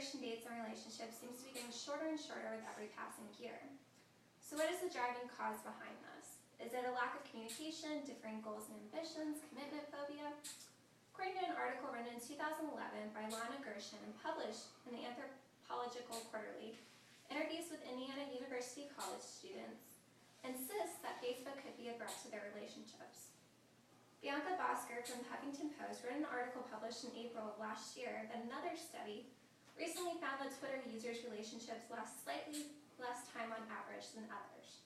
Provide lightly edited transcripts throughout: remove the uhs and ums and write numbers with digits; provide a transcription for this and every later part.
expiration dates on relationships seems to be getting shorter and shorter with every passing year. So what is the driving cause behind this? Is it a lack of communication, differing goals and ambitions, commitment phobia? According to an article written in 2011 by Lana Gershon and published in the Anthropological Quarterly, interviews with Indiana University college students insist that Facebook could be a threat to their relationships. Bianca Bosker from the Huffington Post wrote an article published in April of last year that another study recently found that Twitter users' relationships last slightly less time on average than others.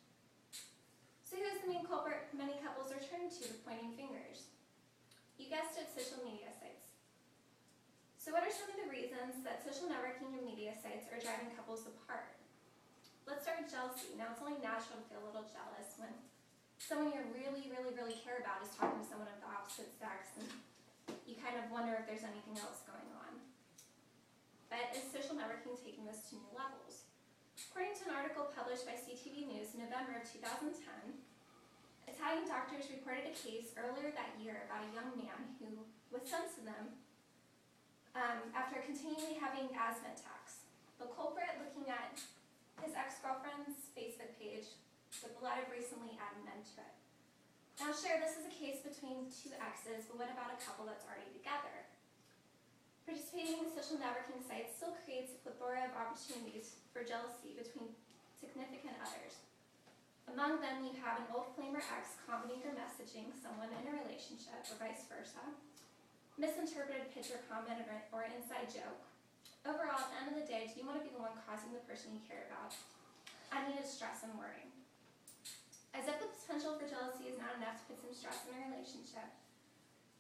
So who is the main culprit many couples are turning to with pointing fingers? You guessed it, social media sites. So what are some of the reasons that social networking and media sites are driving couples apart? Let's start with jealousy. Now, it's only natural to feel a little jealous when someone you really care about is talking to someone of the opposite sex, and you kind of wonder if there's anything else going on. But is social networking taking this to new levels? According to an article published by CTV News in November of 2010, Italian doctors reported a case earlier that year about a young man who was sent to them after continually having asthma attacks. The culprit, looking at his ex-girlfriend's Facebook page with a lot of recently added men to it. Now sure, this is a case between two exes, but what about a couple that's already together? Participating in social networking sites still creates a plethora of opportunities for jealousy between significant others. Among them, you have an old flame or ex commenting or messaging someone in a relationship, or vice versa, misinterpreted picture comment or inside joke. Overall, at the end of the day, do you want to be the one causing the person you care about unneeded stress and worry? As if the potential for jealousy is not enough to put some stress in a relationship,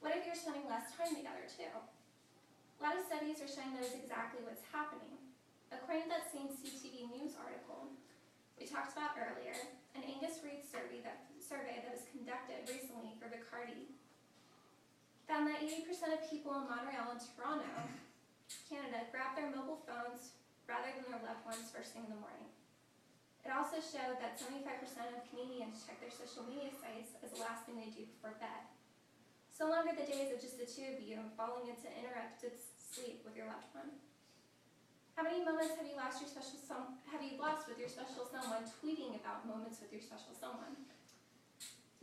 what if you're spending less time together too? A lot of studies are showing that is exactly what's happening. According to that same CTV News article we talked about earlier, an Angus Reid survey that was conducted recently for Bacardi found that 80% of people in Montreal and Toronto, Canada, grab their mobile phones rather than their loved ones first thing in the morning. It also showed that 75% of Canadians check their social media sites as the last thing they do before bed. So no longer the days of just the two of you falling into interrupted sleep with your loved one. How many moments have you lost with your special someone tweeting about moments with your special someone?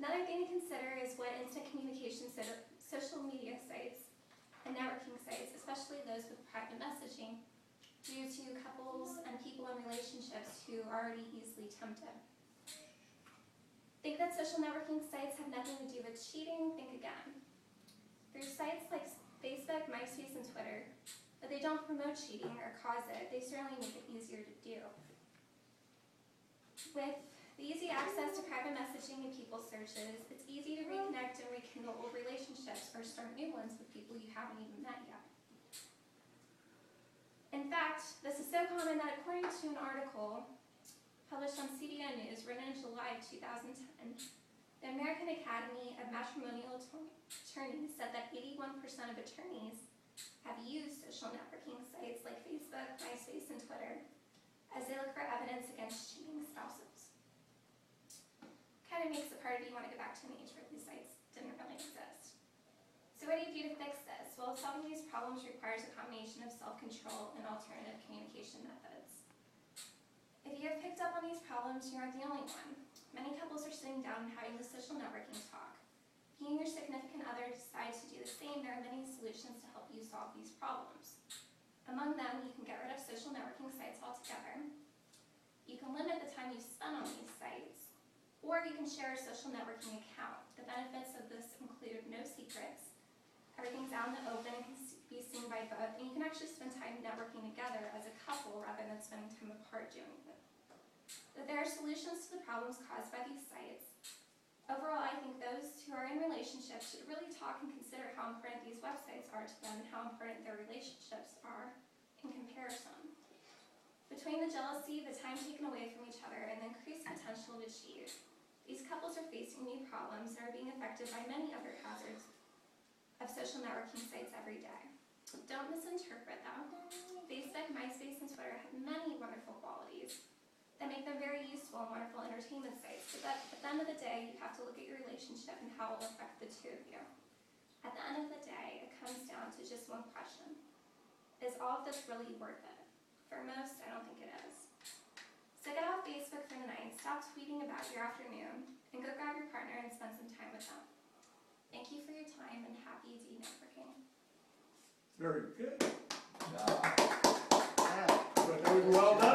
Another thing to consider is what instant communication social media sites and networking sites, especially those with private messaging, do to couples and people in relationships who are already easily tempted. Think that social networking sites have nothing to do with cheating? Think again. Through sites like Facebook, MySpace, and Twitter, but they don't promote cheating or cause it, they certainly make it easier to do. With the easy access to private messaging and people searches, it's easy to reconnect and rekindle old relationships or start new ones with people you haven't even met yet. In fact, this is so common that according to an article published on CBN News written in July 2010, the American Academy of Matrimonial Attorneys said that 81% of attorneys have used social networking sites like Facebook, MySpace, and Twitter as they look for evidence against cheating spouses. Kind of makes a part of you want to go back to an age where these sites didn't really exist. So what do you do to fix this? Well, solving these problems requires a combination of self-control and alternative communication methods. If you have picked up on these problems, you aren't the only one. Many couples are sitting down and having the social networking talk. If you and your significant other decide to do the same, there are many solutions to help you solve these problems. Among them, you can get rid of social networking sites altogether. You can limit the time you spend on these sites, or you can share a social networking account. The benefits of this include no secrets, everything's out in the open and can be seen by both, and you can actually spend time networking together as a couple rather than spending time apart doing it. But there are solutions to the problems caused by these sites. Overall, I think those who are in relationships should really talk and consider how important these websites are to them and how important their relationships are in comparison. Between the jealousy, the time taken away from each other, and the increased potential to cheat, these couples are facing new problems and are being affected by many other hazards of social networking sites every day. Don't misinterpret them. Facebook, MySpace, and Twitter have many wonderful qualities that make them very useful and wonderful entertainment sites, but at the end of the day, you have to look at your relationship and how it will affect the two of you. At the end of the day, it comes down to just one question. Is all of this really worth it? For most, I don't think it is. So get off Facebook for the night, stop tweeting about your afternoon, and go grab your partner and spend some time with them. Thank you for your time and happy networking. Very good. Yeah. But that was well done.